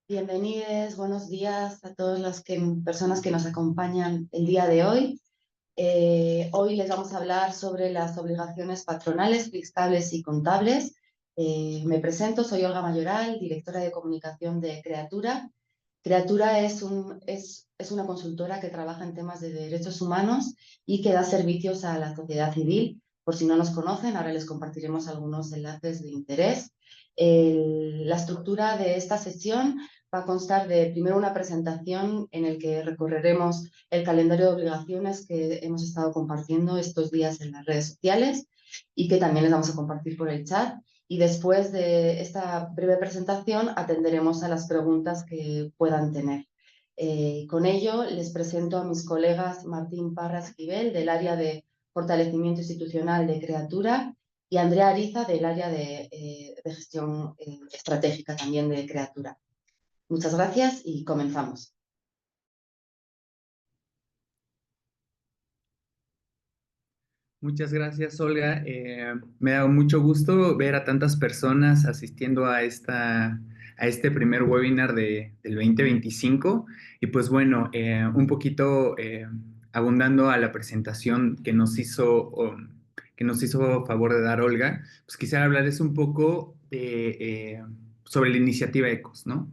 Bienvenidos, buenos días a todas las personas que nos acompañan el día de hoy. Hoy les vamos a hablar sobre las obligaciones patronales, fiscales y contables. Me presento, soy Olga Mayoral, directora de comunicación de Creatura. Creatura es una consultora que trabaja en temas de derechos humanos y que da servicios a la sociedad civil. Por si no nos conocen, ahora les compartiremos algunos enlaces de interés. La estructura de esta sesión va a constar de primero una presentación en el que recorreremos el calendario de obligaciones que hemos estado compartiendo estos días en las redes sociales y que también les vamos a compartir por el chat. Y después de esta breve presentación atenderemos a las preguntas que puedan tener. Con ello les presento a mis colegas Martín Parra Esquivel del área de fortalecimiento institucional de Creatura y Andrea Ariza del área de gestión estratégica también de Creatura. Muchas gracias y comenzamos. Muchas gracias, Olga. Me da mucho gusto ver a tantas personas asistiendo a este primer webinar del 2025. Y pues bueno, un poquito abundando a la presentación que nos hizo favor de dar Olga, pues quisiera hablarles un poco sobre la iniciativa ECOS, ¿no?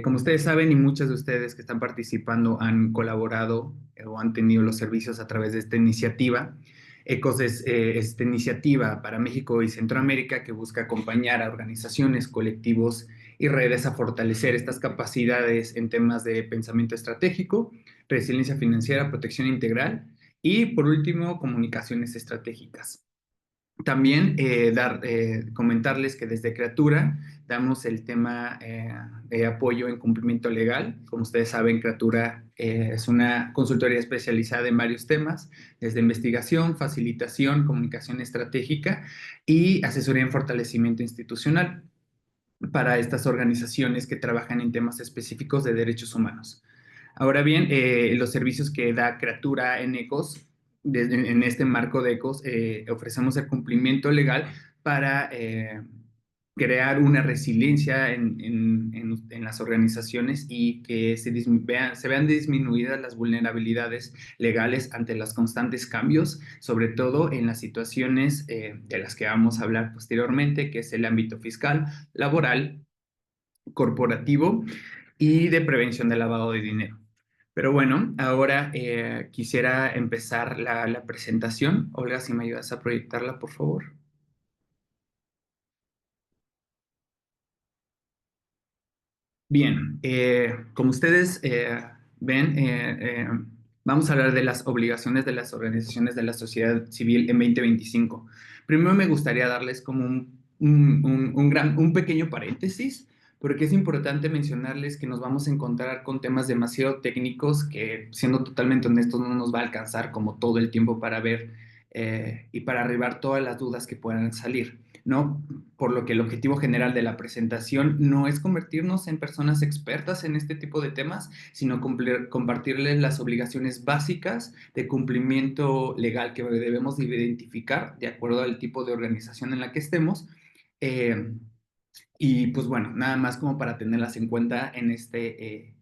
Como ustedes saben y muchos de ustedes que están participando han colaborado o han tenido los servicios a través de esta iniciativa. ECOS es esta iniciativa para México y Centroamérica que busca acompañar a organizaciones, colectivos y redes a fortalecer estas capacidades en temas de pensamiento estratégico, resiliencia financiera, protección integral y, por último, comunicaciones estratégicas. También comentarles que desde Creatura damos el tema de apoyo en cumplimiento legal. Como ustedes saben, Creatura es una consultoría especializada en varios temas, desde investigación, facilitación, comunicación estratégica y asesoría en fortalecimiento institucional para estas organizaciones que trabajan en temas específicos de derechos humanos. Ahora bien, los servicios que da Creatura en ECOS, en este marco de ECOS, ofrecemos el cumplimiento legal para crear una resiliencia en las organizaciones y que se vean disminuidas las vulnerabilidades legales ante los constantes cambios, sobre todo en las situaciones de las que vamos a hablar posteriormente, que es el ámbito fiscal, laboral, corporativo y de prevención del lavado de dinero. Pero bueno, ahora quisiera empezar la presentación. Olga, si me ayudas a proyectarla, por favor. Bien, como ustedes ven, vamos a hablar de las obligaciones de las organizaciones de la sociedad civil en 2025. Primero me gustaría darles como un pequeño paréntesis, porque es importante mencionarles que nos vamos a encontrar con temas demasiado técnicos que, siendo totalmente honestos, no nos va a alcanzar como todo el tiempo para ver y para arribar todas las dudas que puedan salir, ¿no? Por lo que el objetivo general de la presentación no es convertirnos en personas expertas en este tipo de temas, sino compartirles las obligaciones básicas de cumplimiento legal que debemos de identificar de acuerdo al tipo de organización en la que estemos. Eh, y pues bueno, nada más como para tenerlas en cuenta en este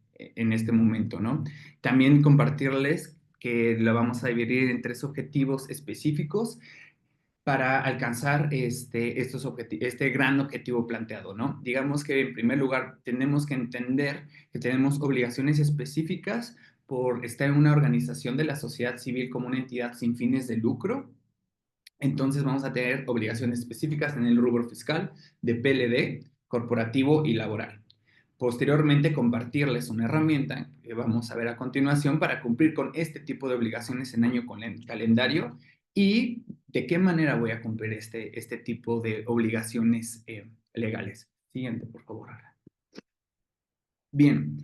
momento, ¿no? También compartirles que la vamos a dividir en 3 objetivos específicos para alcanzar este gran objetivo planteado, ¿no? Digamos que en primer lugar tenemos que entender que tenemos obligaciones específicas por estar en una organización de la sociedad civil como una entidad sin fines de lucro. Entonces vamos a tener obligaciones específicas en el rubro fiscal, de PLD, corporativo y laboral. Posteriormente, compartirles una herramienta que vamos a ver a continuación para cumplir con este tipo de obligaciones en año con el calendario y de qué manera voy a cumplir este tipo de obligaciones legales. Siguiente, por favor. Bien,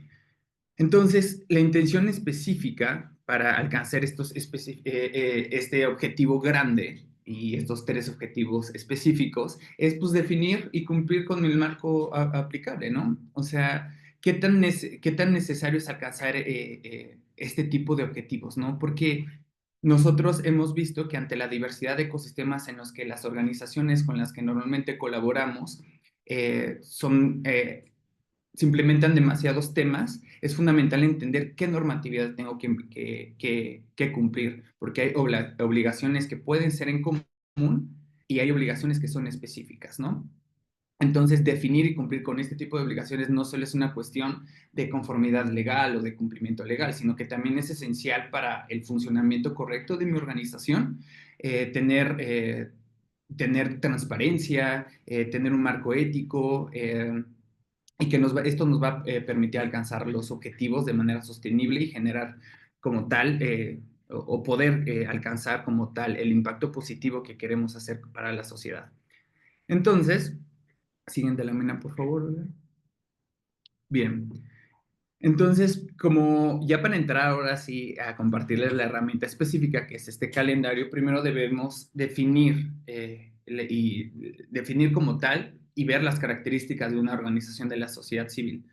entonces la intención específica para alcanzar este objetivo grande y estos 3 objetivos específicos es pues definir y cumplir con el marco aplicable, ¿no? O sea, qué tan necesario es alcanzar este tipo de objetivos, ¿no? Porque nosotros hemos visto que ante la diversidad de ecosistemas en los que las organizaciones con las que normalmente colaboramos son se implementan demasiados temas, es fundamental entender qué normatividad tengo que cumplir, porque hay obligaciones que pueden ser en común y hay obligaciones que son específicas, ¿no? Entonces, definir y cumplir con este tipo de obligaciones no solo es una cuestión de conformidad legal o de cumplimiento legal, sino que también es esencial para el funcionamiento correcto de mi organización, tener transparencia, tener un marco ético, y que esto nos va a permitir alcanzar los objetivos de manera sostenible y generar como tal, o poder alcanzar como tal el impacto positivo que queremos hacer para la sociedad. Entonces, siguiente lámina, por favor. ¿Verdad? Bien. Entonces, como ya para entrar ahora sí a compartirles la herramienta específica que es este calendario, primero debemos definir como tal y ver las características de una organización de la sociedad civil.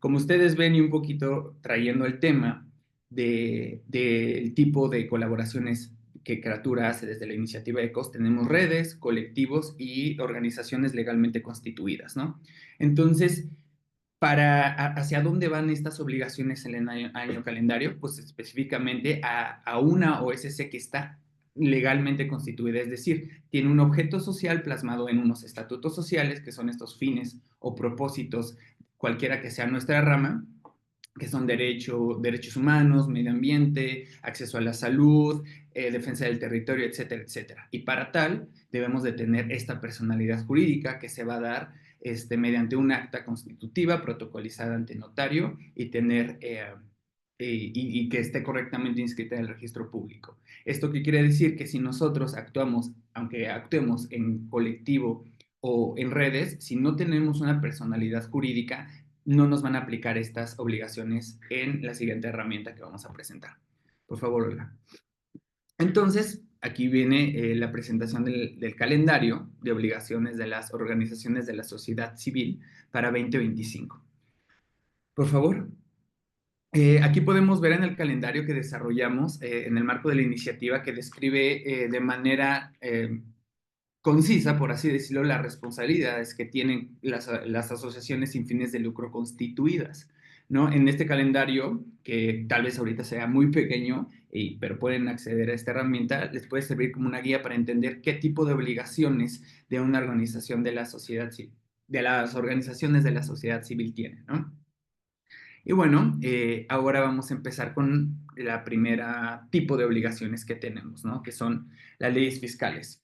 Como ustedes ven y un poquito trayendo el tema del tipo de colaboraciones que Cratura hace desde la iniciativa ECOS, tenemos redes, colectivos y organizaciones legalmente constituidas, ¿no? Entonces, hacia dónde van estas obligaciones en el año calendario, pues específicamente a una OSC que está legalmente constituida, es decir, tiene un objeto social plasmado en unos estatutos sociales, que son estos fines o propósitos, cualquiera que sea nuestra rama, que son derechos humanos, medio ambiente, acceso a la salud, defensa del territorio, etcétera, etcétera. Y para tal, debemos de tener esta personalidad jurídica que se va a dar mediante un acta constitutiva protocolizada ante notario y y que esté correctamente inscrita en el registro público. ¿Esto qué quiere decir? Que si nosotros actuamos, aunque actuemos en colectivo o en redes, si no tenemos una personalidad jurídica, no nos van a aplicar estas obligaciones en la siguiente herramienta que vamos a presentar. Por favor, Olga. Entonces, aquí viene la presentación del calendario de obligaciones de las organizaciones de la sociedad civil para 2025. Por favor. Aquí podemos ver en el calendario que desarrollamos en el marco de la iniciativa que describe de manera concisa, por así decirlo, las responsabilidades que tienen las asociaciones sin fines de lucro constituidas, ¿no? En este calendario, que tal vez ahorita sea muy pequeño, pero pueden acceder a esta herramienta, les puede servir como una guía para entender qué tipo de obligaciones de una organización de la sociedad civil, de las organizaciones de la sociedad civil tienen, ¿no? Y bueno, ahora vamos a empezar con la primera tipo de obligaciones que tenemos, ¿no? Que son las leyes fiscales.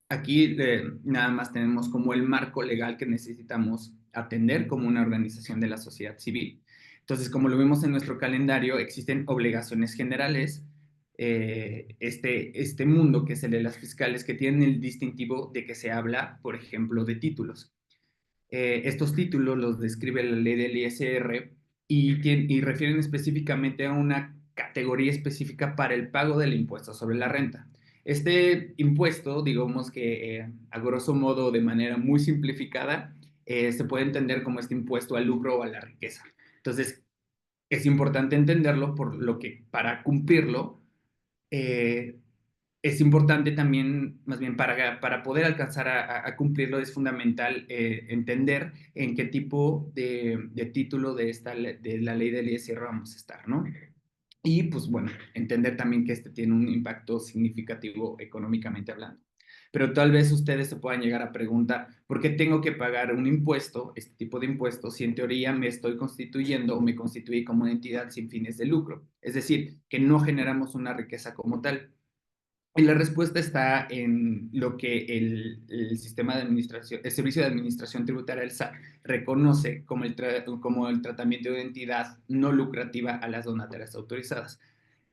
Aquí nada más tenemos como el marco legal que necesitamos atender como una organización de la sociedad civil. Entonces, como lo vemos en nuestro calendario, existen obligaciones generales, este mundo que es el de las fiscales, que tienen el distintivo de que se habla, por ejemplo, de títulos. Estos títulos los describe la ley del ISR y refieren específicamente a una categoría específica para el pago del impuesto sobre la renta. Este impuesto, digamos que a grosso modo, de manera muy simplificada, se puede entender como este impuesto al lucro o a la riqueza. Entonces, es importante entenderlo por lo que para cumplirlo, eh, es importante también, más bien para poder alcanzar a cumplirlo, es fundamental entender en qué tipo de título de la ley del ISR vamos a estar, ¿no? Y pues bueno, entender también que este tiene un impacto significativo económicamente hablando. Pero tal vez ustedes se puedan llegar a preguntar, ¿por qué tengo que pagar un impuesto, este tipo de impuesto, si en teoría me estoy constituyendo o me constituí como una entidad sin fines de lucro? Es decir, que no generamos una riqueza como tal. Y la respuesta está en lo que el sistema de administración, el Servicio de Administración Tributaria, el SAT, reconoce como el tratamiento de entidad no lucrativa a las donatarias autorizadas.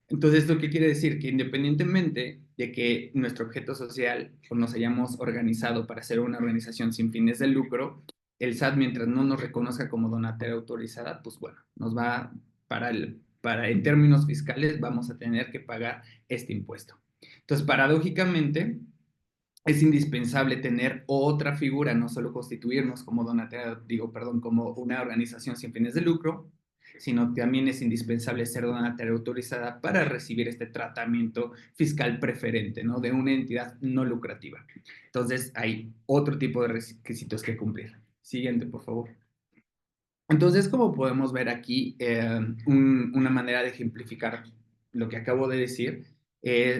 Entonces, ¿lo que quiere decir? Que independientemente de que nuestro objeto social o nos hayamos organizado para ser una organización sin fines de lucro, el SAT, mientras no nos reconozca como donataria autorizada, pues bueno, nos va en términos fiscales, vamos a tener que pagar este impuesto. Entonces, paradójicamente, es indispensable tener otra figura, no solo constituirnos como como una organización sin fines de lucro, sino también es indispensable ser donataria autorizada para recibir este tratamiento fiscal preferente, ¿no? De una entidad no lucrativa. Entonces, hay otro tipo de requisitos que cumplir. Siguiente, por favor. Entonces, como podemos ver aquí, una manera de ejemplificar lo que acabo de decir,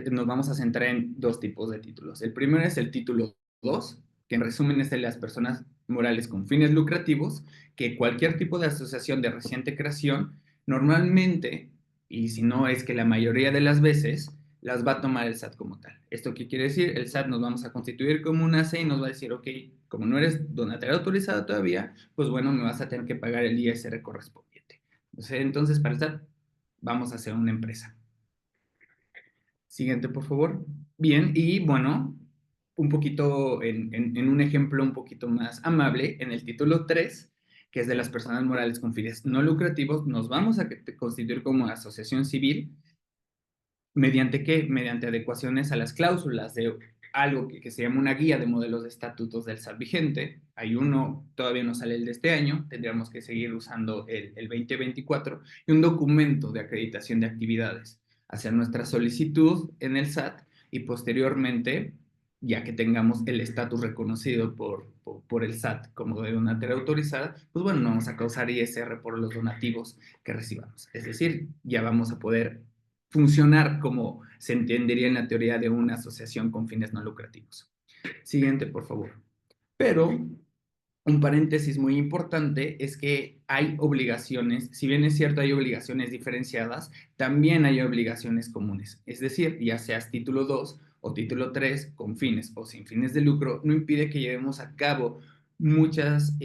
nos vamos a centrar en dos tipos de títulos. El primero es el título 2, que en resumen es de las personas morales con fines lucrativos, que cualquier tipo de asociación de reciente creación, normalmente, y si no es que la mayoría de las veces, las va a tomar el SAT como tal. ¿Esto qué quiere decir? El SAT nos vamos a constituir como una C y nos va a decir, ok, como no eres donatario autorizado todavía, pues bueno, me vas a tener que pagar el ISR correspondiente. Entonces, para el SAT, vamos a hacer una empresa. Siguiente, por favor. Bien, y bueno, un poquito en un ejemplo un poquito más amable, en el título 3, que es de las personas morales con fines no lucrativos, nos vamos a constituir como asociación civil. ¿Mediante qué? Mediante adecuaciones a las cláusulas de algo que se llama una guía de modelos de estatutos del SAT vigente. Hay uno, todavía no sale el de este año, tendríamos que seguir usando el 2024, y un documento de acreditación de actividades. Hacer nuestra solicitud en el SAT y posteriormente, ya que tengamos el estatus reconocido por el SAT como de donataria autorizada, pues bueno, no vamos a causar ISR por los donativos que recibamos. Es decir, ya vamos a poder funcionar como se entendería en la teoría de una asociación con fines no lucrativos. Siguiente, por favor. Pero un paréntesis muy importante es que hay obligaciones, si bien es cierto hay obligaciones diferenciadas, también hay obligaciones comunes. Es decir, ya seas título 2 o título 3 con fines o sin fines de lucro, no impide que llevemos a cabo muchas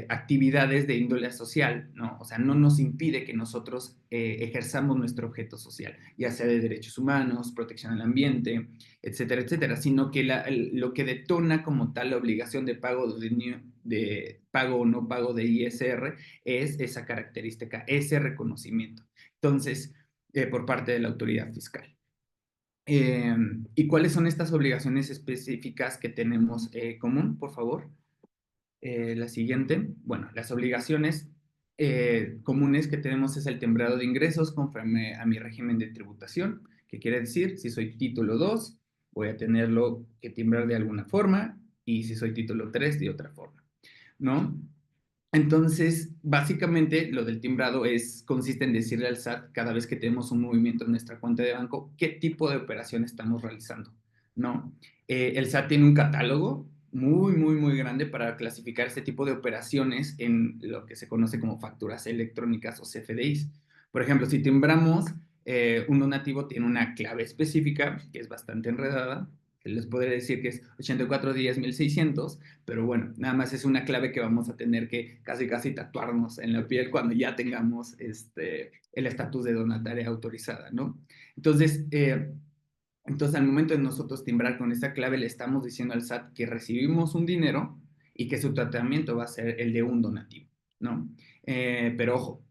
actividades de índole social, ¿no? O sea, no nos impide que nosotros ejerzamos nuestro objeto social, ya sea de derechos humanos, protección al ambiente, etcétera, etcétera, sino que lo que detona como tal la obligación de pago de pago o no pago de ISR es esa característica, ese reconocimiento. Entonces, por parte de la autoridad fiscal. ¿Y cuáles son estas obligaciones específicas que tenemos común, por favor? La siguiente, bueno, las obligaciones comunes que tenemos es el timbrado de ingresos conforme a mi régimen de tributación, que quiere decir, si soy título 2, voy a tenerlo que timbrar de alguna forma, y si soy título 3, de otra forma, ¿no? Entonces, básicamente lo del timbrado consiste en decirle al SAT cada vez que tenemos un movimiento en nuestra cuenta de banco, qué tipo de operación estamos realizando, ¿no? El SAT tiene un catálogo muy, muy, muy grande para clasificar este tipo de operaciones en lo que se conoce como facturas electrónicas o CFDIs. Por ejemplo, si timbramos, un donativo tiene una clave específica que es bastante enredada, que les podría decir que es 8410.600, pero bueno, nada más es una clave que vamos a tener que casi casi tatuarnos en la piel cuando ya tengamos el estatus de donataria autorizada, ¿no? Entonces, al momento de nosotros timbrar con esta clave, le estamos diciendo al SAT que recibimos un dinero y que su tratamiento va a ser el de un donativo, ¿no? Pero ojo,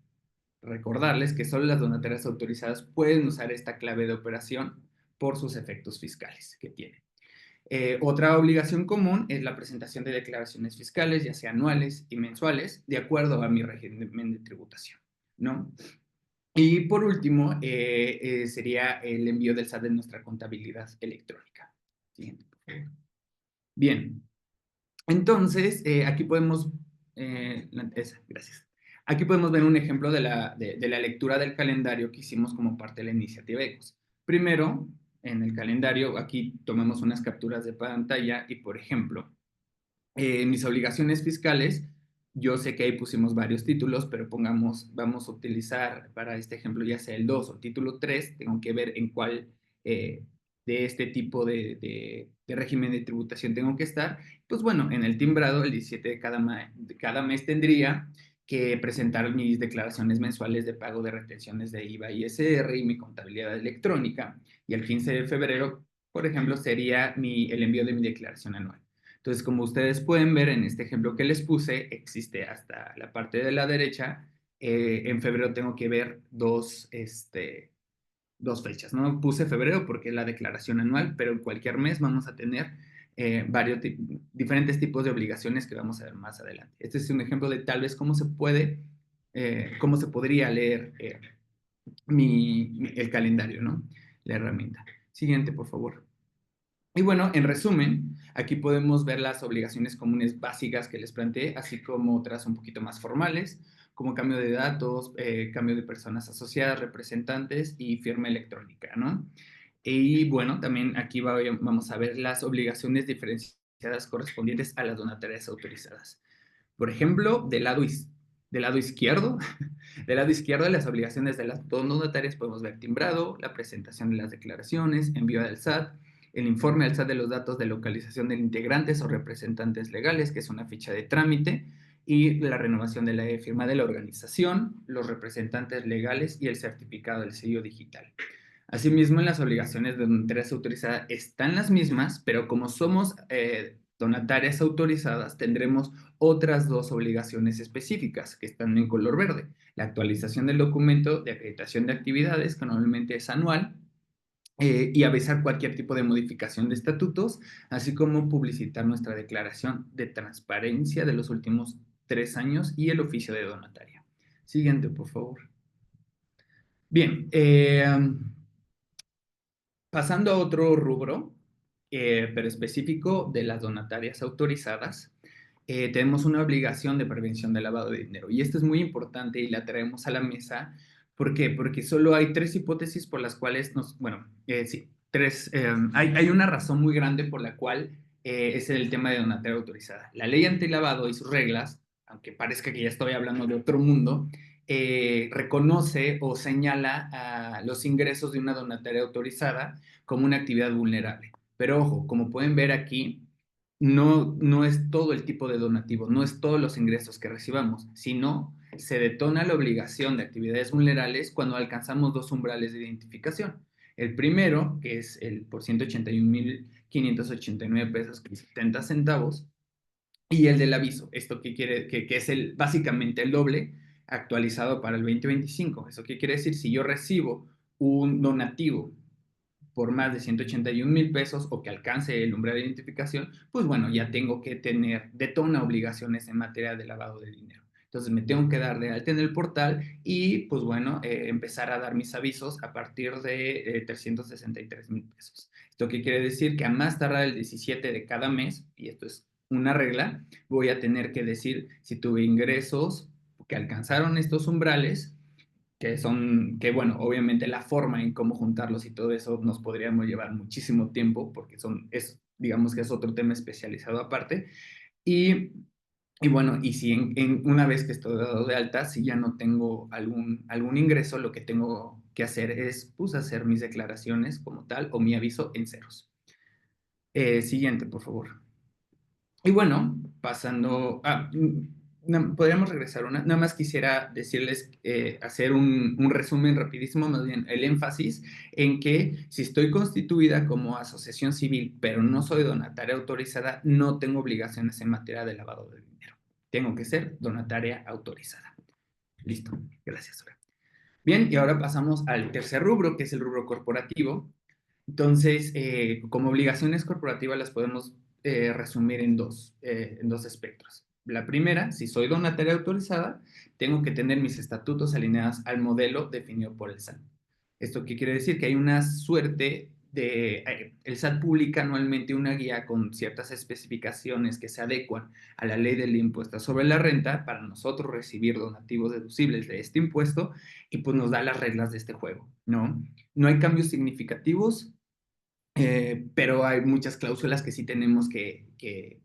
recordarles que solo las donatarias autorizadas pueden usar esta clave de operación por sus efectos fiscales que tienen. Otra obligación común es la presentación de declaraciones fiscales, ya sea anuales y mensuales, de acuerdo a mi régimen de tributación, ¿no? Y por último, sería el envío del SAT de nuestra contabilidad electrónica. Siguiente, por favor. Bien, entonces, aquí podemos, gracias. Aquí podemos ver un ejemplo de la lectura del calendario que hicimos como parte de la iniciativa ECOS. Primero, en el calendario, aquí tomamos unas capturas de pantalla y, por ejemplo, mis obligaciones fiscales, yo sé que ahí pusimos varios títulos, pero pongamos, vamos a utilizar para este ejemplo ya sea el 2 o título 3, tengo que ver en cuál de este tipo de régimen de tributación tengo que estar. Pues bueno, en el timbrado, el 17 de cada mes tendría que presentar mis declaraciones mensuales de pago de retenciones de IVA y ISR y mi contabilidad electrónica. Y el 15 de febrero, por ejemplo, sería el envío de mi declaración anual. Entonces, como ustedes pueden ver en este ejemplo que les puse, existe hasta la parte de la derecha. En febrero tengo que ver dos fechas, ¿no? Puse febrero porque es la declaración anual, pero en cualquier mes vamos a tener diferentes tipos de obligaciones que vamos a ver más adelante. Este es un ejemplo de tal vez cómo se podría leer el calendario, ¿no? La herramienta. Siguiente, por favor. Y bueno, en resumen, aquí podemos ver las obligaciones comunes básicas que les planteé, así como otras un poquito más formales, como cambio de datos, cambio de personas asociadas, representantes y firma electrónica, ¿no? Y bueno, también aquí vamos a ver las obligaciones diferenciadas correspondientes a las donatarias autorizadas. Por ejemplo, del lado izquierdo, del lado izquierdo de las obligaciones de las donatarias podemos ver timbrado, la presentación de las declaraciones, envío al SAT, el informe al SAT de los datos de localización de integrantes o representantes legales, que es una ficha de trámite, y la renovación de la firma de la organización, los representantes legales y el certificado del sello digital. Asimismo, en las obligaciones de donatarias autorizadas están las mismas, pero como somos donatarias autorizadas, tendremos otras dos obligaciones específicas que están en color verde. La actualización del documento de acreditación de actividades, que normalmente es anual, y avisar cualquier tipo de modificación de estatutos, así como publicitar nuestra declaración de transparencia de los últimos 3 años y el oficio de donataria. Siguiente, por favor. Bien, pasando a otro rubro, pero específico de las donatarias autorizadas, tenemos una obligación de prevención del lavado de dinero. Y esto es muy importante y la traemos a la mesa. ¿Por qué? Porque solo hay tres hipótesis por las cuales sí, tres, hay una razón muy grande por la cual es el tema de donataria autorizada. La ley antilavado y sus reglas, aunque parezca que ya estoy hablando de otro mundo, reconoce o señala a los ingresos de una donataria autorizada como una actividad vulnerable. Pero ojo, como pueden ver aquí, no es todo el tipo de donativo, no es todos los ingresos que recibamos, sino se detona la obligación de actividades vulnerables cuando alcanzamos dos umbrales de identificación. El primero, que es el por 181.589 pesos con 70 centavos, y el del aviso, esto que quiere, que es básicamente el doble actualizado para el 2025. ¿Eso qué quiere decir? Si yo recibo un donativo por más de 181,000 pesos o que alcance el umbral de identificación, pues bueno, ya tengo que detona obligaciones en materia de lavado de dinero. Entonces me tengo que dar de alta en el portal y pues bueno, empezar a dar mis avisos a partir de 363,000 pesos. ¿Esto qué quiere decir? Que a más tardar el 17 de cada mes, y esto es una regla, voy a tener que decir si tuve ingresos que alcanzaron estos umbrales, que bueno, obviamente la forma en cómo juntarlos y todo eso nos podríamos llevar muchísimo tiempo porque digamos que es otro tema especializado aparte. Y, y bueno, y si una vez que estoy dado de alta, si ya no tengo algún ingreso, lo que tengo que hacer es pues hacer mis declaraciones como tal o mi aviso en ceros. Siguiente, por favor. Y bueno, pasando podríamos regresar una. Nada más quisiera decirles, hacer un resumen rapidísimo, más bien el énfasis en que si estoy constituida como asociación civil, pero no soy donataria autorizada, no tengo obligaciones en materia de lavado de dinero. Tengo que ser donataria autorizada. Listo. Gracias, Sora. Bien, y ahora pasamos al tercer rubro, que es el rubro corporativo. Entonces, como obligaciones corporativas las podemos resumir en dos espectros. La primera, si soy donataria autorizada, tengo que tener mis estatutos alineados al modelo definido por el SAT. ¿Esto qué quiere decir? Que hay una suerte el SAT publica anualmente una guía con ciertas especificaciones que se adecuan a la ley del impuesto sobre la renta para nosotros recibir donativos deducibles de este impuesto y pues nos da las reglas de este juego, ¿no? No hay cambios significativos, pero hay muchas cláusulas que sí tenemos que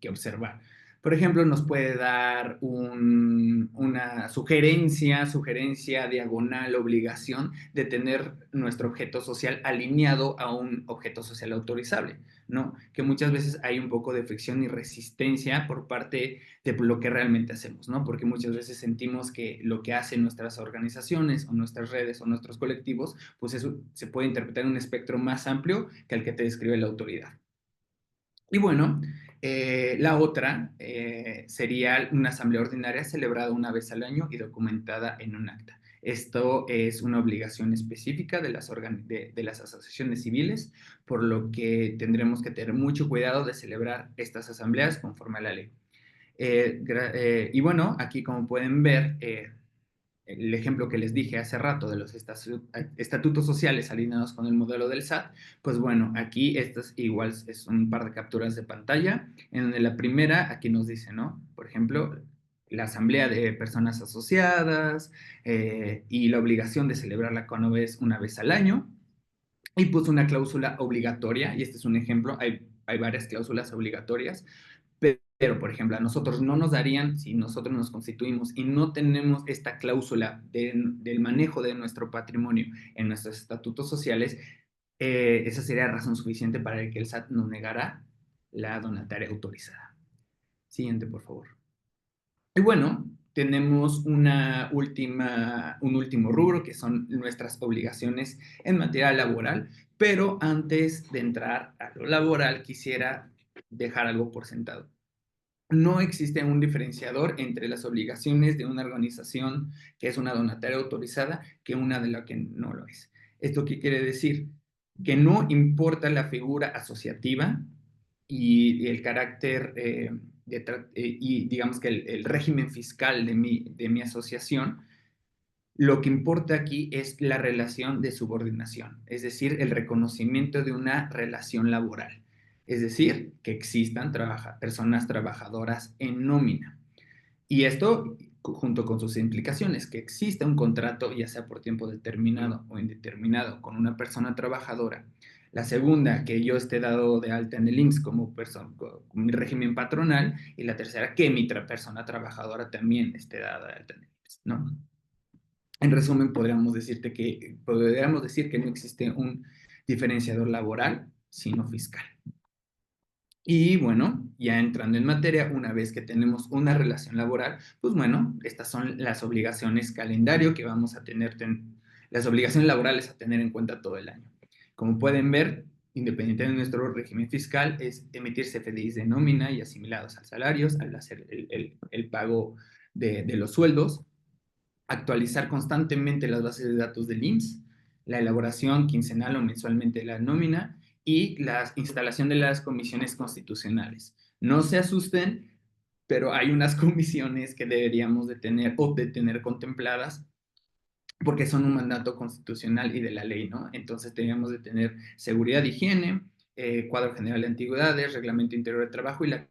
observar. Por ejemplo, nos puede dar una sugerencia diagonal, obligación de tener nuestro objeto social alineado a un objeto social autorizable, ¿no? Que muchas veces hay un poco de fricción y resistencia por parte de lo que realmente hacemos, ¿no? Porque muchas veces sentimos que lo que hacen nuestras organizaciones o nuestras redes o nuestros colectivos, pues eso se puede interpretar en un espectro más amplio que el que te describe la autoridad. Y bueno, la otra sería una asamblea ordinaria celebrada una vez al año y documentada en un acta. Esto es una obligación específica de las asociaciones civiles, por lo que tendremos que tener mucho cuidado de celebrar estas asambleas conforme a la ley. Y bueno, aquí como pueden ver, el ejemplo que les dije hace rato de los estatutos sociales alineados con el modelo del SAT, pues bueno, aquí estas igual es un par de capturas de pantalla, en donde la primera aquí nos dice, ¿no? Por ejemplo, la asamblea de personas asociadas y la obligación de celebrarla una vez al año, y puso una cláusula obligatoria, y este es un ejemplo, hay varias cláusulas obligatorias, pero, por ejemplo, a nosotros no nos darían, si nosotros nos constituimos y no tenemos esta cláusula del manejo de nuestro patrimonio en nuestros estatutos sociales, esa sería razón suficiente para que el SAT nos negara la donataria autorizada. Siguiente, por favor. Y bueno, tenemos un último rubro que son nuestras obligaciones en materia laboral, pero antes de entrar a lo laboral quisiera dejar algo por sentado. No existe un diferenciador entre las obligaciones de una organización que es una donataria autorizada que una de la que no lo es. ¿Esto qué quiere decir? Que no importa la figura asociativa y el carácter y digamos que el régimen fiscal de mi asociación, lo que importa aquí es la relación de subordinación, es decir, el reconocimiento de una relación laboral, es decir, que existan personas trabajadoras en nómina. Y esto junto con sus implicaciones, que exista un contrato, ya sea por tiempo determinado o indeterminado, con una persona trabajadora. La segunda, que yo esté dado de alta en el IMSS como persona, con mi régimen patronal. Y la tercera, que mi persona trabajadora también esté dada de alta en el IMSS, ¿no? En resumen, podríamos decir que no existe un diferenciador laboral, sino fiscal. Y bueno, ya entrando en materia, una vez que tenemos una relación laboral, pues bueno, estas son las obligaciones calendario que vamos a tener, las obligaciones laborales a tener en cuenta todo el año. Como pueden ver, independiente de nuestro régimen fiscal, es emitir CFDIs de nómina y asimilados a salarios al hacer el pago de los sueldos, actualizar constantemente las bases de datos del IMSS, la elaboración quincenal o mensualmente de la nómina y la instalación de las comisiones constitucionales. No se asusten, pero hay unas comisiones que deberíamos de tener o de tener contempladas porque son un mandato constitucional y de la ley, ¿no? Entonces teníamos de tener seguridad, higiene, cuadro general de antigüedades, reglamento interior de trabajo y la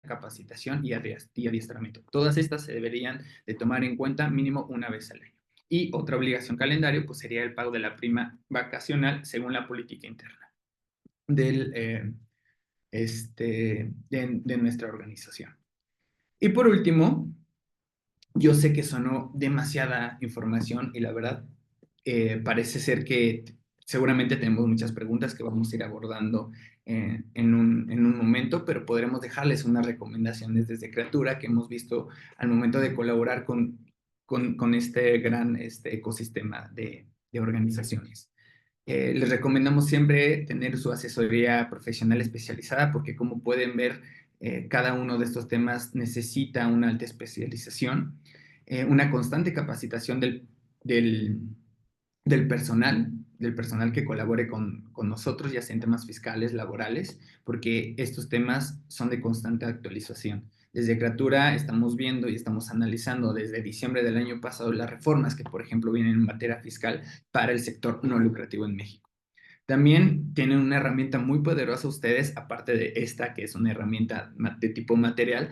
capacitación y adiestramiento. Todas estas se deberían de tomar en cuenta mínimo una vez al año. Y otra obligación calendario, pues sería el pago de la prima vacacional según la política interna de nuestra organización. Y por último, yo sé que sonó demasiada información y la verdad parece ser que seguramente tenemos muchas preguntas que vamos a ir abordando en un momento, pero podremos dejarles unas recomendaciones desde Creatura que hemos visto al momento de colaborar con este gran ecosistema de organizaciones. Les recomendamos siempre tener su asesoría profesional especializada porque como pueden ver, cada uno de estos temas necesita una alta especialización, una constante capacitación del, del personal que colabore con nosotros, ya sea en temas fiscales, laborales, porque estos temas son de constante actualización. Desde Creatura estamos viendo y estamos analizando desde diciembre del año pasado las reformas que, por ejemplo, vienen en materia fiscal para el sector no lucrativo en México. También tienen una herramienta muy poderosa ustedes, aparte de esta, que es una herramienta de tipo material,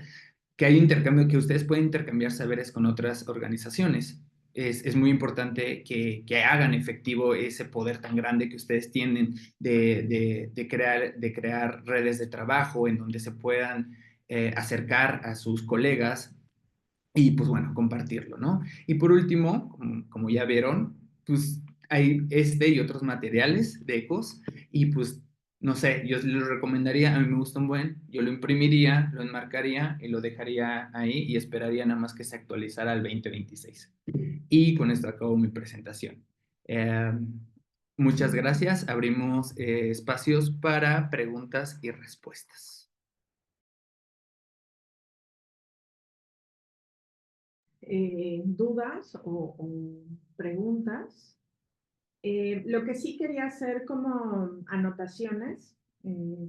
que hay intercambio, que ustedes pueden intercambiar saberes con otras organizaciones. Es muy importante que hagan efectivo ese poder tan grande que ustedes tienen de crear redes de trabajo en donde se puedan acercar a sus colegas y pues bueno, compartirlo, ¿no? Y por último, como ya vieron, pues hay este y otros materiales de ecos y pues no sé, yo les recomendaría, a mí me gusta un buen, yo lo imprimiría, lo enmarcaría y lo dejaría ahí y esperaría nada más que se actualizara al 2026. Y con esto acabo mi presentación. Eh, muchas gracias, abrimos espacios para preguntas y respuestas. Dudas o preguntas. Lo que sí quería hacer como anotaciones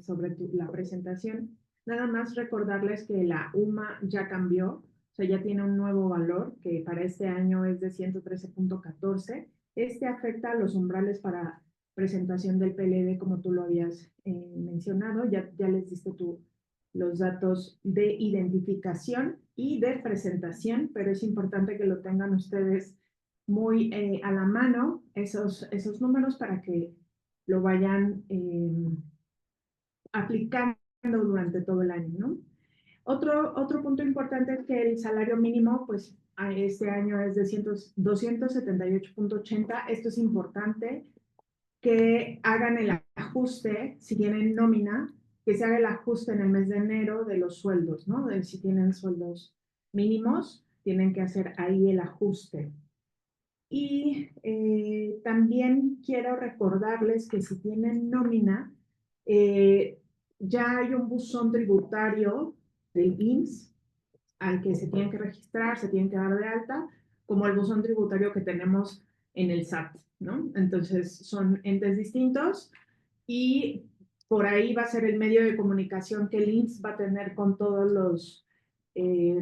sobre la presentación, nada más recordarles que la UMA ya cambió sea, ya tiene un nuevo valor que para este año es de 113.14. Este afecta a los umbrales para presentación del PLD, como tú lo habías mencionado. Ya les diste los datos de identificación y de presentación, pero es importante que lo tengan ustedes muy a la mano, esos números, para que lo vayan aplicando durante todo el año, ¿no? Otro punto importante es que el salario mínimo, pues, este año es de 278.80. Esto es importante que hagan el ajuste, si tienen nómina, que se haga el ajuste en el mes de enero de los sueldos, ¿no? Si tienen sueldos mínimos, tienen que hacer ahí el ajuste. Y también quiero recordarles que si tienen nómina, ya hay un buzón tributario del IMSS al que se tienen que registrar, se tienen que dar de alta, como el buzón tributario que tenemos en el SAT, ¿no? Entonces son entes distintos y por ahí va a ser el medio de comunicación que el IMSS va a tener con todos los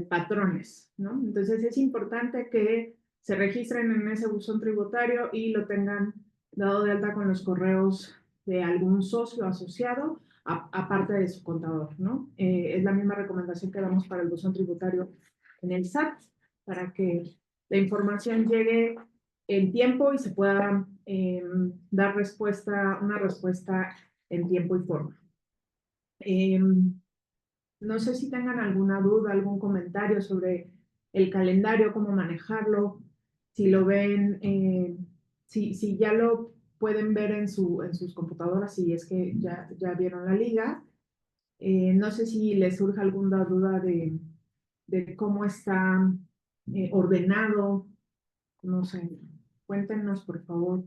patrones, ¿no? Entonces es importante que se registren en ese buzón tributario y lo tengan dado de alta con los correos de algún socio asociado, aparte de su contador, ¿no? Es la misma recomendación que damos para el buzón tributario en el SAT, para que la información llegue en tiempo y se pueda dar una respuesta en tiempo y forma. No sé si tengan alguna duda, algún comentario sobre el calendario, cómo manejarlo, si lo ven, si ya lo pueden ver en sus computadoras, si es que ya vieron la liga. No sé si les surge alguna duda de cómo está ordenado, no sé, cuéntenos por favor.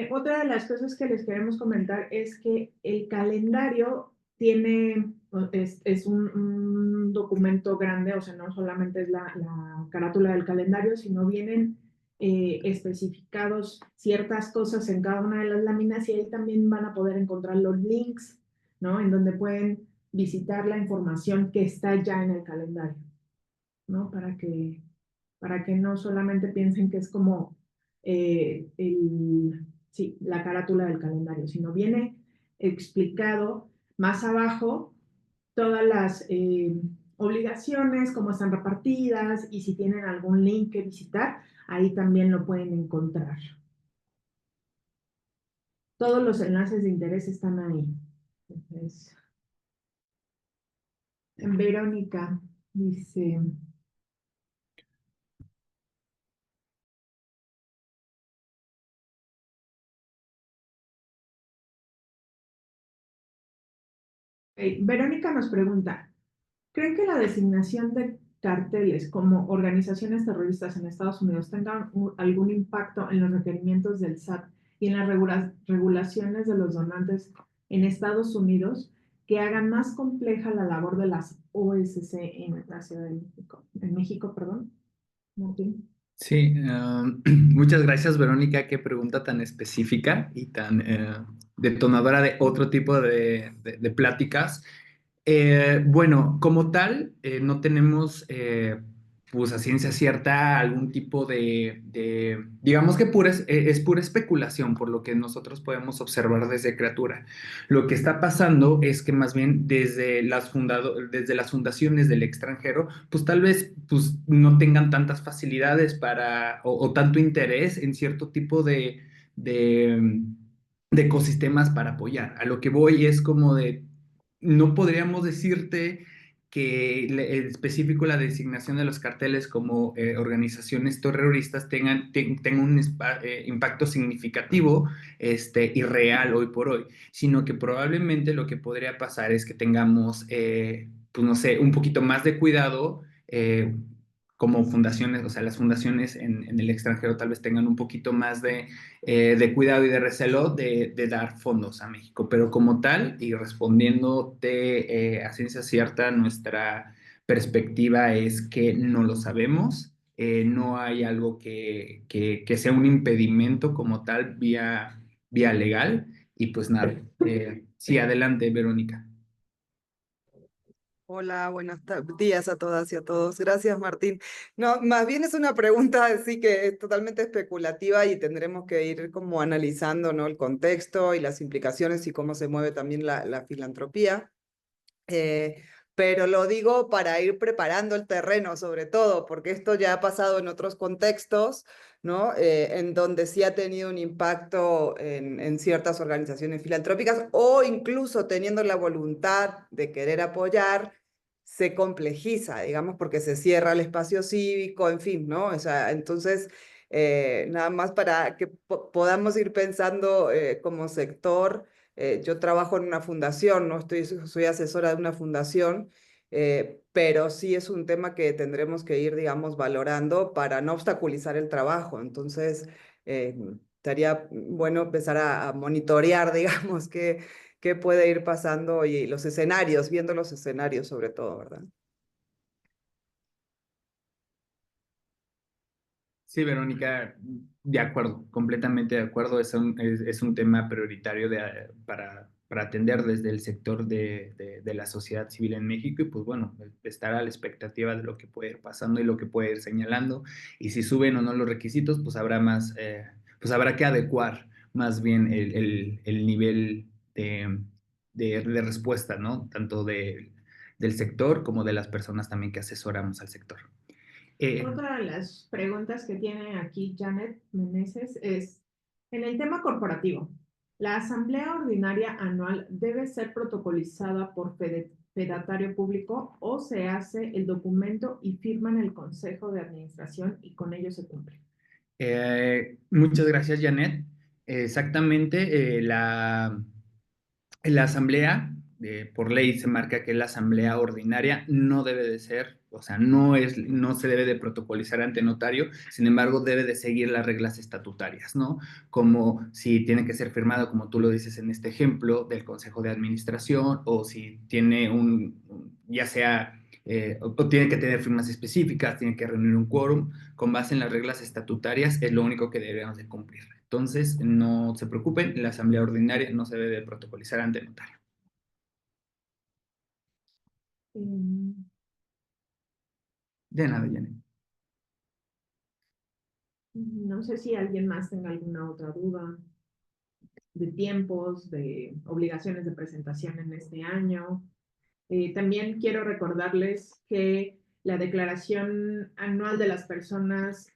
Otra de las cosas que les queremos comentar es que el calendario es un documento grande, o sea, no solamente es la carátula del calendario, sino vienen especificados ciertas cosas en cada una de las láminas y ahí también van a poder encontrar los links, ¿no? En donde pueden visitar la información que está ya en el calendario, ¿no? Para que no solamente piensen que es como sí, la carátula del calendario, sino viene explicado más abajo todas las obligaciones, cómo están repartidas y si tienen algún link que visitar, ahí también lo pueden encontrar. Todos los enlaces de interés están ahí. Entonces, Verónica dice... Verónica nos pregunta, ¿creen que la designación de carteles como organizaciones terroristas en Estados Unidos tenga algún impacto en los requerimientos del SAT y en las regulaciones de los donantes en Estados Unidos que hagan más compleja la labor de las OSC en la Ciudad de México? En México, perdón. Martín. Sí, muchas gracias, Verónica. Qué pregunta tan específica y tan detonadora de otro tipo de pláticas. Bueno, como tal, no tenemos, pues a ciencia cierta, algún tipo digamos que es pura especulación por lo que nosotros podemos observar desde Criatura. Lo que está pasando es que más bien desde las fundaciones del extranjero, pues tal vez pues, no tengan tantas facilidades o tanto interés en cierto tipo de de ecosistemas para apoyar. A lo que voy es como no podríamos decirte que en específico la designación de los carteles como organizaciones terroristas tengan un impacto significativo y real hoy por hoy, sino que probablemente lo que podría pasar es que tengamos, pues no sé, un poquito más de cuidado. Como fundaciones, o sea, las fundaciones en el extranjero tal vez tengan un poquito más de cuidado y de recelo de dar fondos a México, pero como tal, y respondiéndote a ciencia cierta, perspectiva es que no lo sabemos, no hay algo que sea un impedimento como tal vía legal, y pues nada, sí, adelante, Verónica. Hola, días a todas y a todos. Gracias, Martín. No, más bien es una pregunta así que es totalmente especulativa y tendremos que ir como analizando, ¿no? El contexto y las implicaciones y cómo se mueve también la filantropía. Pero lo digo para ir preparando el terreno, sobre todo, porque esto ya ha pasado en otros contextos, ¿no? En donde sí ha tenido un impacto en ciertas organizaciones filantrópicas o incluso teniendo la voluntad de querer apoyar, se complejiza, digamos, porque se cierra el espacio cívico, en fin, ¿no? O sea, entonces, nada más para que podamos ir pensando como sector. Yo trabajo en una fundación, no soy asesora de una fundación, pero sí es un tema que tendremos que ir, digamos, valorando para no obstaculizar el trabajo. Entonces, estaría bueno empezar a monitorear, digamos, qué puede ir pasando y los escenarios, viendo los escenarios sobre todo, ¿verdad? Sí, Verónica, de acuerdo, completamente de acuerdo. Es un tema prioritario para atender desde el sector de la sociedad civil en México, y pues bueno, estar a la expectativa de lo que puede ir pasando y lo que puede ir señalando. Y si suben o no los requisitos, pues pues habrá que adecuar más bien el nivel de respuesta, ¿no? Tanto del sector como de las personas también que asesoramos al sector. Otra de las preguntas que tiene aquí Janet Meneses es, en el tema corporativo, ¿la asamblea ordinaria anual debe ser protocolizada por fedatario público o se hace el documento y firma en el consejo de administración y con ello se cumple? Muchas gracias, Janet. Exactamente, la asamblea, por ley se marca que la asamblea ordinaria no debe de ser, o sea, no se debe de protocolizar ante notario, sin embargo, debe de seguir las reglas estatutarias, ¿no? Como si tiene que ser firmado, como tú lo dices en este ejemplo, del Consejo de Administración, o si tiene ya sea, o tiene que tener firmas específicas, tiene que reunir un quórum, con base en las reglas estatutarias, es lo único que debemos de cumplir. Entonces, no se preocupen, la asamblea ordinaria no se debe de protocolizar ante notario. De nada, Janet. No sé si alguien más tenga alguna otra duda de tiempos, de obligaciones de presentación en este año. También quiero recordarles que la declaración anual de las personas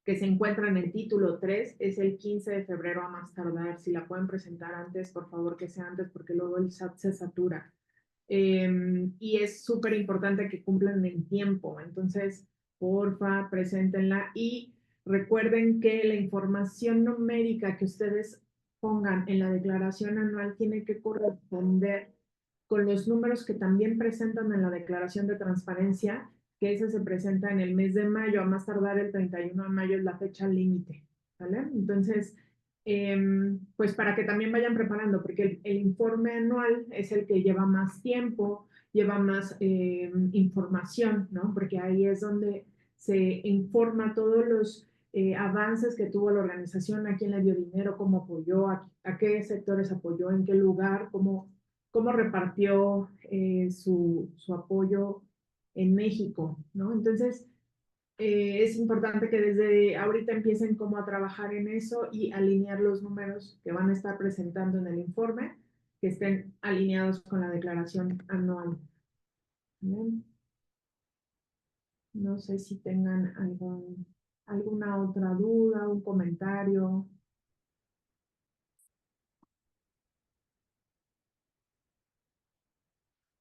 que se encuentran en el título 3 es el 15 de febrero a más tardar. Si la pueden presentar antes, por favor que sea antes, porque luego el SAT se satura. Y es súper importante que cumplan en tiempo. Entonces, porfa, preséntenla y recuerden que la información numérica que ustedes pongan en la declaración anual tiene que corresponder con los números que también presentan en la declaración de transparencia, que ese se presenta en el mes de mayo, a más tardar el 31 de mayo es la fecha límite, ¿vale? Entonces, pues para que también vayan preparando, porque el informe anual es el que lleva más tiempo, lleva más información, ¿no? Porque ahí es donde se informa todos los avances que tuvo la organización, a quién le dio dinero, cómo apoyó, a qué sectores apoyó, en qué lugar, cómo repartió su apoyo en México, ¿no? Entonces, es importante que desde ahorita empiecen como a trabajar en eso y alinear los números que van a estar presentando en el informe, que estén alineados con la declaración anual. ¿Bien? No sé si tengan alguna otra duda, un comentario.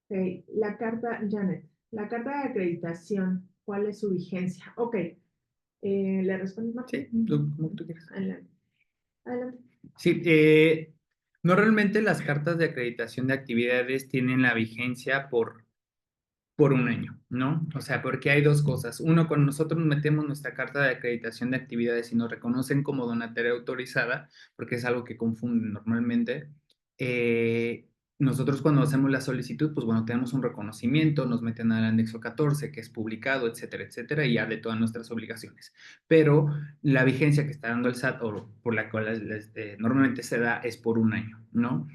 Okay. La carta, Janet, la carta de acreditación, ¿cuál es su vigencia? Ok, ¿le respondo, Martín? Sí, como tú quieras. Adelante. Adelante. Sí, normalmente las cartas de acreditación de actividades tienen la vigencia por un año, ¿no? O sea, porque hay dos cosas. Uno, cuando nosotros metemos nuestra carta de acreditación de actividades y nos reconocen como donataria autorizada, porque es algo que confunden normalmente, nosotros cuando hacemos la solicitud, pues bueno, tenemos un reconocimiento, nos meten al anexo 14, que es publicado, etcétera, y ya de todas nuestras obligaciones. Pero la vigencia que está dando el SAT, o por la cual normalmente se da, es por un año, ¿no?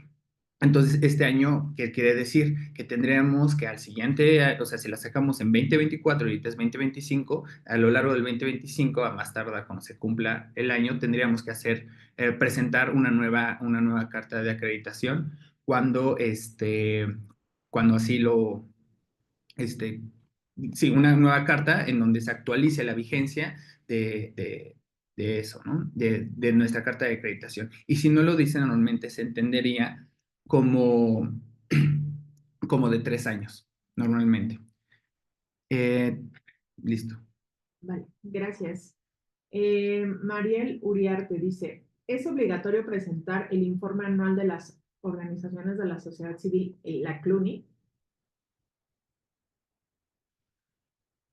Entonces, este año, ¿qué quiere decir? Que tendríamos que al siguiente, o sea, si la sacamos en 2024 y ahorita es 2025, a lo largo del 2025, a más tardar cuando se cumpla el año, tendríamos que presentar una nueva carta de acreditación cuando, cuando así este, sí, una nueva carta en donde se actualice la vigencia de eso, ¿no? De nuestra carta de acreditación. Y si no lo dice, normalmente se entendería como, como de 3 años, normalmente. Listo. Vale, gracias. Mariel Uriarte dice, ¿es obligatorio presentar el informe anual de las organizaciones de la sociedad civil, la CLUNY?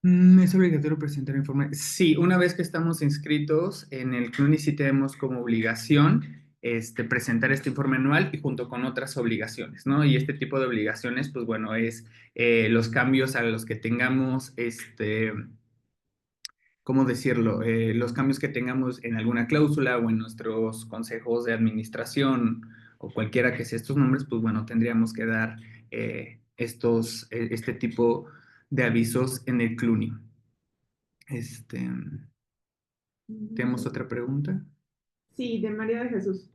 ¿Es obligatorio presentar informe? Sí, una vez que estamos inscritos en el CLUNY sí tenemos como obligación presentar este informe anual y junto con otras obligaciones, ¿no? Y este tipo de obligaciones, pues bueno, es los cambios a los que tengamos, ¿cómo decirlo? Los cambios que tengamos en alguna cláusula o en nuestros consejos de administración o cualquiera que sea estos nombres, pues bueno, tendríamos que dar este tipo de avisos en el CLUNY. ¿Tenemos otra pregunta? Sí, de María de Jesús.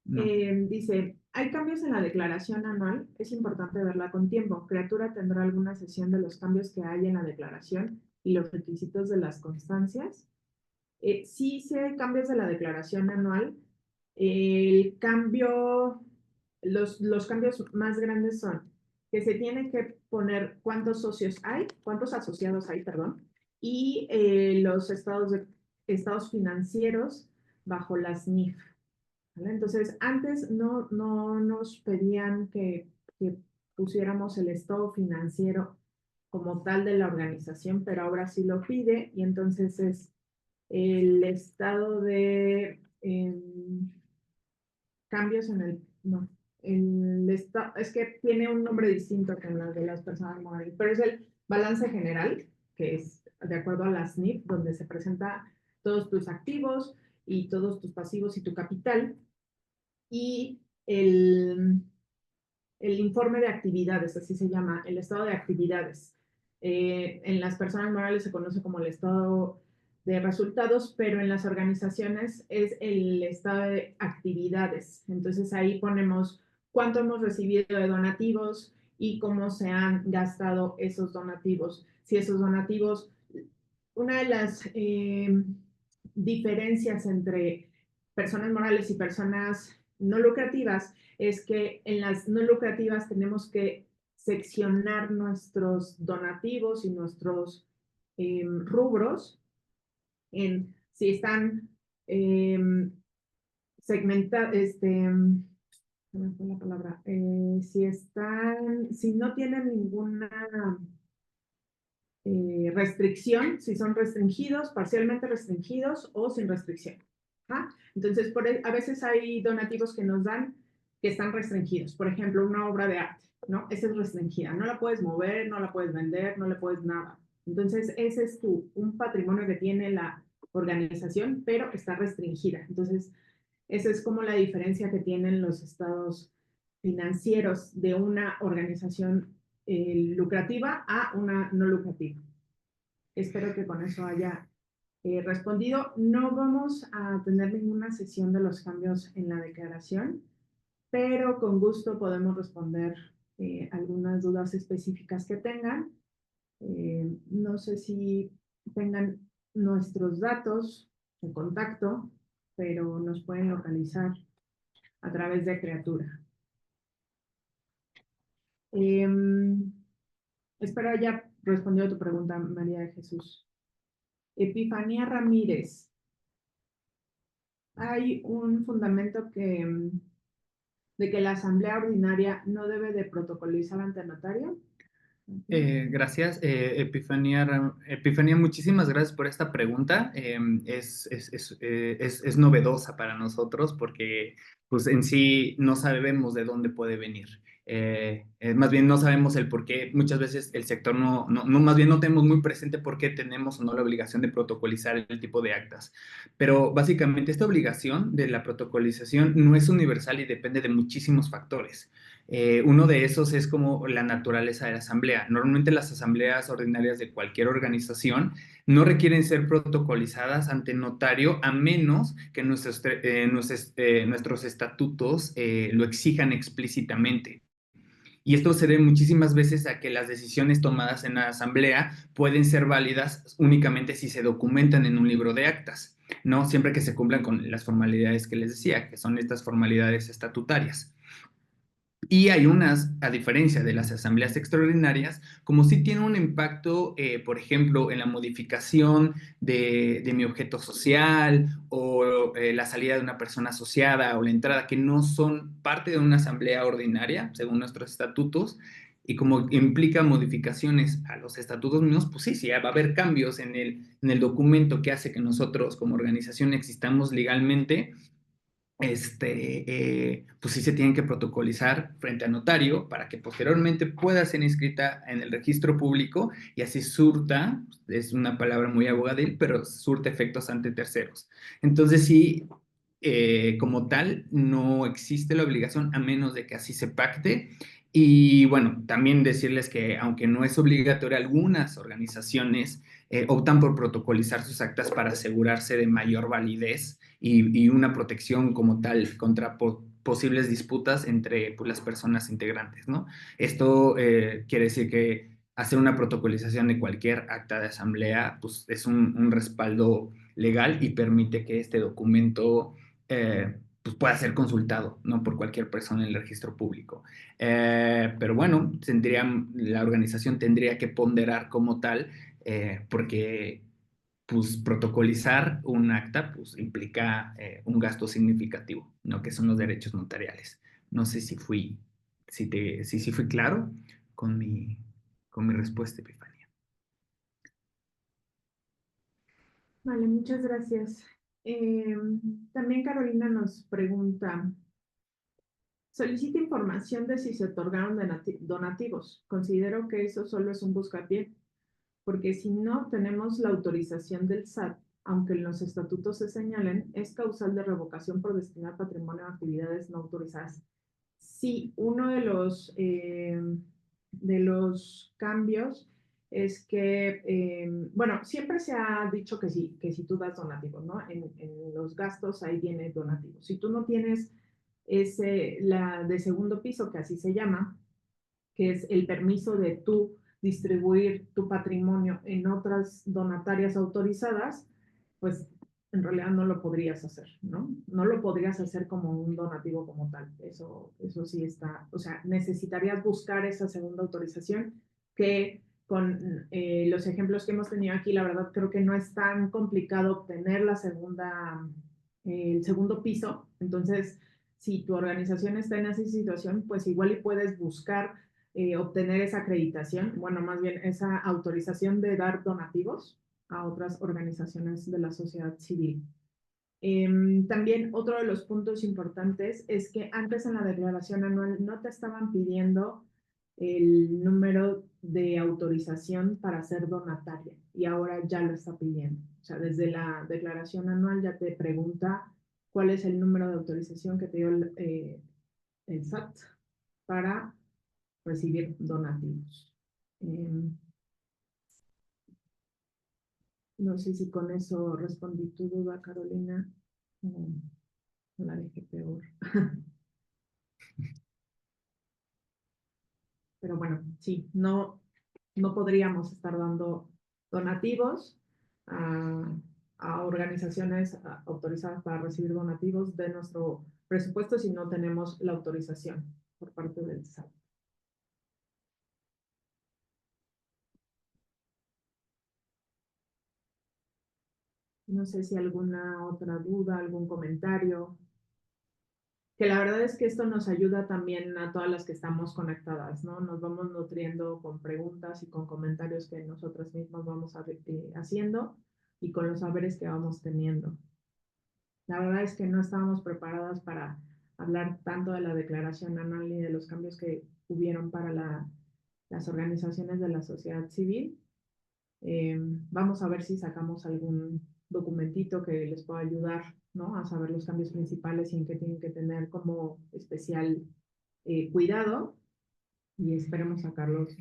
No. Dice, ¿hay cambios en la declaración anual? Es importante verla con tiempo. ¿Criatura tendrá alguna sesión de los cambios que hay en la declaración y los requisitos de las constancias? Sí, sí hay cambios de la declaración anual. El cambio, los cambios más grandes son que se tiene que poner cuántos socios hay, cuántos asociados hay, perdón, y los estados financieros bajo las NIF. ¿Vale? Entonces, antes no nos pedían que pusiéramos el estado financiero como tal de la organización, pero ahora sí lo pide y entonces es el estado de cambios en el, no, es que tiene un nombre distinto que en las de las personas morales, pero es el balance general, que es de acuerdo a las NIF, donde se presenta todos tus activos y todos tus pasivos y tu capital, y el informe de actividades, así se llama, el estado de actividades. En las personas morales se conoce como el estado de resultados, pero en las organizaciones es el estado de actividades. Entonces ahí ponemos cuánto hemos recibido de donativos y cómo se han gastado esos donativos. Si esos donativos, una de las diferencias entre personas morales y personas no lucrativas es que en las no lucrativas tenemos que seccionar nuestros donativos y nuestros rubros en si están segmentados, ¿cómo fue la palabra? Si no tienen ninguna restricción, si son restringidos, parcialmente restringidos o sin restricción. ¿Ah? Entonces, a veces hay donativos que nos dan que están restringidos. Por ejemplo, una obra de arte, ¿no? Esa es restringida. No la puedes mover, no la puedes vender, no le puedes nada. Entonces, ese es un patrimonio que tiene la organización, pero está restringida. Entonces, esa es como la diferencia que tienen los estados financieros de una organización lucrativa a una no lucrativa. Espero que con eso haya respondido. No vamos a tener ninguna sesión de los cambios en la declaración, pero con gusto podemos responder algunas dudas específicas que tengan. No sé si tengan nuestros datos de contacto, pero nos pueden localizar a través de Criatura. Espero haya respondido a tu pregunta, María de Jesús. Epifanía Ramírez. Hay un fundamento de que la asamblea ordinaria no debe de protocolizar ante notario. Gracias, Epifanía. Epifanía, muchísimas gracias por esta pregunta. Es novedosa para nosotros porque pues en sí no sabemos de dónde puede venir. Más bien no sabemos el por qué. Muchas veces el sector más bien no tenemos muy presente por qué tenemos o no la obligación de protocolizar el tipo de actas. Pero básicamente esta obligación de la protocolización no es universal y depende de muchísimos factores. Uno de esos es como la naturaleza de la asamblea. Normalmente las asambleas ordinarias de cualquier organización no requieren ser protocolizadas ante notario a menos que nuestros estatutos lo exijan explícitamente. Y esto se debe muchísimas veces a que las decisiones tomadas en la asamblea pueden ser válidas únicamente si se documentan en un libro de actas, ¿no? Siempre que se cumplan con las formalidades que les decía, que son estas formalidades estatutarias. Y hay unas, a diferencia de las asambleas extraordinarias, como si tiene un impacto, por ejemplo, en la modificación de mi objeto social o la salida de una persona asociada o la entrada, que no son parte de una asamblea ordinaria, según nuestros estatutos, y como implica modificaciones a los estatutos mismos, pues sí, va a haber cambios en el documento que hace que nosotros como organización existamos legalmente, pues sí se tienen que protocolizar frente a notario para que posteriormente pueda ser inscrita en el registro público y así surta, es una palabra muy abogadil, pero surta efectos ante terceros. Entonces sí, como tal, no existe la obligación a menos de que así se pacte. Y bueno, también decirles que aunque no es obligatorio, algunas organizaciones optan por protocolizar sus actas para asegurarse de mayor validez y una protección como tal contra posibles disputas entre pues, las personas integrantes, ¿no? Esto quiere decir que hacer una protocolización de cualquier acta de asamblea pues, es un respaldo legal y permite que este documento pues pueda ser consultado, ¿no? Por cualquier persona en el registro público. Pero bueno, la organización tendría que ponderar como tal, porque pues protocolizar un acta pues implica un gasto significativo, ¿no? Que son los derechos notariales. No sé si fui claro con mi respuesta, Epifania. Vale, muchas gracias. También Carolina nos pregunta, solicita información de si se otorgaron donativos. Considero que eso solo es un buscapié, porque si no tenemos la autorización del SAT, aunque en los estatutos se señalen, es causal de revocación por destinar patrimonio a actividades no autorizadas. Sí, uno de los cambios es que, bueno, siempre se ha dicho que si tú das donativos, ¿no? En los gastos ahí viene donativo. Si tú no tienes la de segundo piso, que así se llama, que es el permiso de tú distribuir tu patrimonio en otras donatarias autorizadas, pues en realidad no lo podrías hacer, ¿no? No lo podrías hacer como un donativo como tal. Eso sí está, o sea, necesitarías buscar esa segunda autorización que con los ejemplos que hemos tenido aquí, la verdad creo que no es tan complicado obtener el segundo piso. Entonces, si tu organización está en esa situación, pues igual y puedes buscar obtener esa acreditación, bueno, más bien esa autorización de dar donativos a otras organizaciones de la sociedad civil. También otro de los puntos importantes es que antes en la declaración anual no te estaban pidiendo el número de autorización para ser donataria y ahora ya lo está pidiendo. O sea, desde la declaración anual ya te pregunta cuál es el número de autorización que te dio el SAT para recibir donativos. No sé si con eso respondí tu duda, Carolina, o la dejé peor. Pero bueno, sí, no podríamos estar dando donativos a organizaciones autorizadas para recibir donativos de nuestro presupuesto si no tenemos la autorización por parte del SAT. No sé si alguna otra duda, algún comentario. Que la verdad es que esto nos ayuda también a todas las que estamos conectadas, ¿no? Nos vamos nutriendo con preguntas y con comentarios que nosotras mismas vamos haciendo y con los saberes que vamos teniendo. La verdad es que no estábamos preparadas para hablar tanto de la declaración anual y de los cambios que hubieron para las organizaciones de la sociedad civil. Vamos a ver si sacamos algún documentito que les pueda ayudar, ¿no? A saber los cambios principales y en qué tienen que tener como especial cuidado, y esperemos sacarlos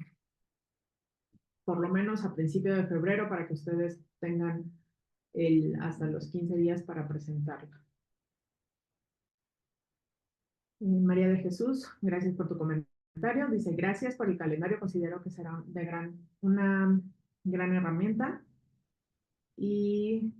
por lo menos a principio de febrero para que ustedes tengan hasta los 15 días para presentarlo. María de Jesús, gracias por tu comentario. Dice, gracias por el calendario, considero que será una gran herramienta. Y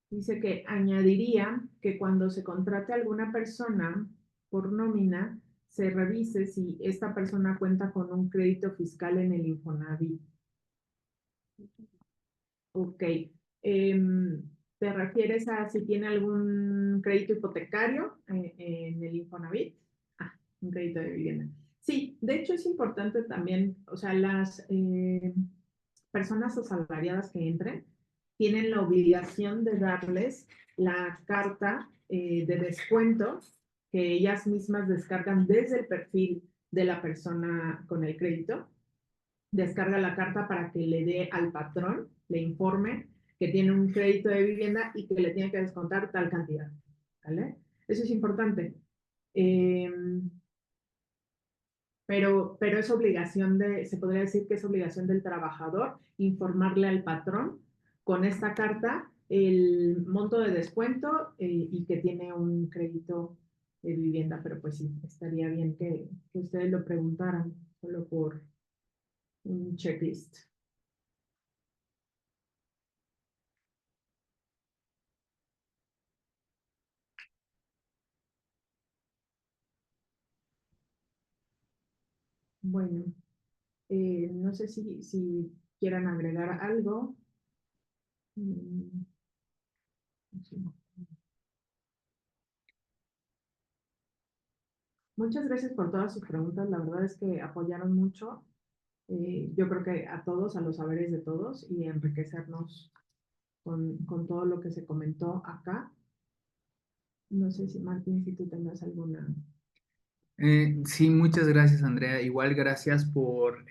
dice que añadiría que cuando se contrate a alguna persona por nómina, se revise si esta persona cuenta con un crédito fiscal en el Infonavit. Ok. ¿Te refieres a si tiene algún crédito hipotecario en el Infonavit? Ah, un crédito de vivienda. Sí, de hecho es importante también, o sea, las personas asalariadas que entren tienen la obligación de darles la carta de descuento que ellas mismas descargan desde el perfil de la persona con el crédito. Descarga la carta para que le dé al patrón, le informe que tiene un crédito de vivienda y que le tiene que descontar tal cantidad, ¿vale? Eso es importante. Pero es obligación se podría decir que es obligación del trabajador informarle al patrón con esta carta el monto de descuento y que tiene un crédito de vivienda, pero pues sí, estaría bien que ustedes lo preguntaran solo por un checklist. Bueno, no sé si quieran agregar algo. Sí. Muchas gracias por todas sus preguntas. La verdad es que apoyaron mucho. Yo creo que a todos, a los saberes de todos y enriquecernos con todo lo que se comentó acá. No sé si Martín, si tú tengas alguna. Sí, muchas gracias, Andrea. Igual gracias por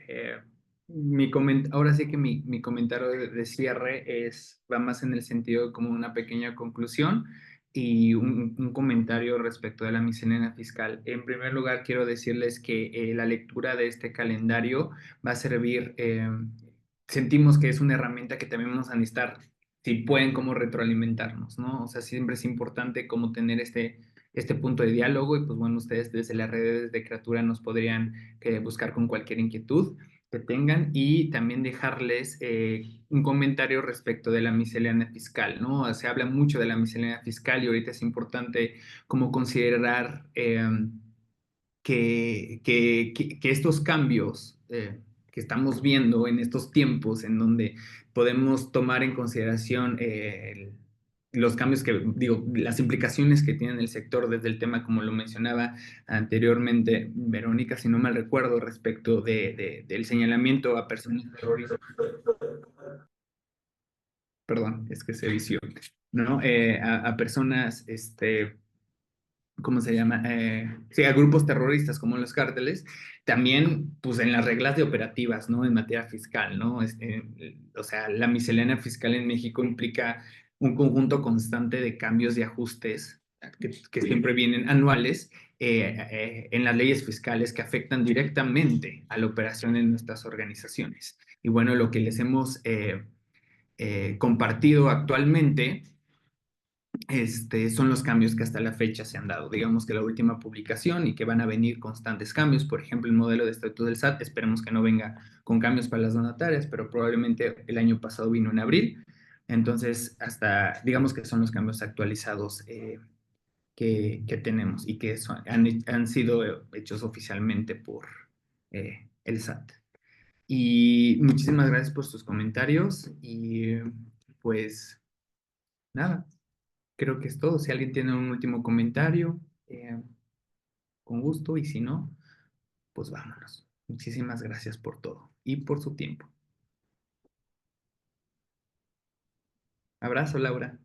mi comentario. Ahora sí que mi comentario de cierre va más en el sentido de como una pequeña conclusión y un comentario respecto de la miscelánea fiscal. En primer lugar, quiero decirles que la lectura de este calendario va a servir, sentimos que es una herramienta que también vamos a necesitar, si pueden, como retroalimentarnos, ¿no? O sea, siempre es importante como tener este punto de diálogo y pues bueno, ustedes desde las redes de Creatura nos podrían buscar con cualquier inquietud que tengan y también dejarles un comentario respecto de la miscelánea fiscal, ¿no? Se habla mucho de la miscelánea fiscal y ahorita es importante como considerar que estos cambios que estamos viendo en estos tiempos en donde podemos tomar en consideración los cambios que, digo, las implicaciones que tiene el sector desde el tema, como lo mencionaba anteriormente Verónica, si no mal recuerdo, respecto del señalamiento a personas terroristas. Perdón, es que se vició, ¿no? A personas, ¿cómo se llama? Sí, a grupos terroristas como los cárteles, también pues en las reglas de operativas, ¿no? En materia fiscal, ¿no? O sea, la miscelánea fiscal en México implica un conjunto constante de cambios y ajustes que siempre vienen anuales en las leyes fiscales que afectan directamente a la operación en nuestras organizaciones. Y bueno, lo que les hemos compartido actualmente son los cambios que hasta la fecha se han dado. Digamos que la última publicación y que van a venir constantes cambios. Por ejemplo, el modelo de estatuto del SAT, esperemos que no venga con cambios para las donatarias, pero probablemente el año pasado vino en abril. Entonces, hasta digamos que son los cambios actualizados que tenemos y que han sido hechos oficialmente por el SAT. Y muchísimas gracias por sus comentarios y pues nada. Creo que es todo. Si alguien tiene un último comentario, con gusto, y si no, pues vámonos. Muchísimas gracias por todo y por su tiempo. Abrazo, Laura.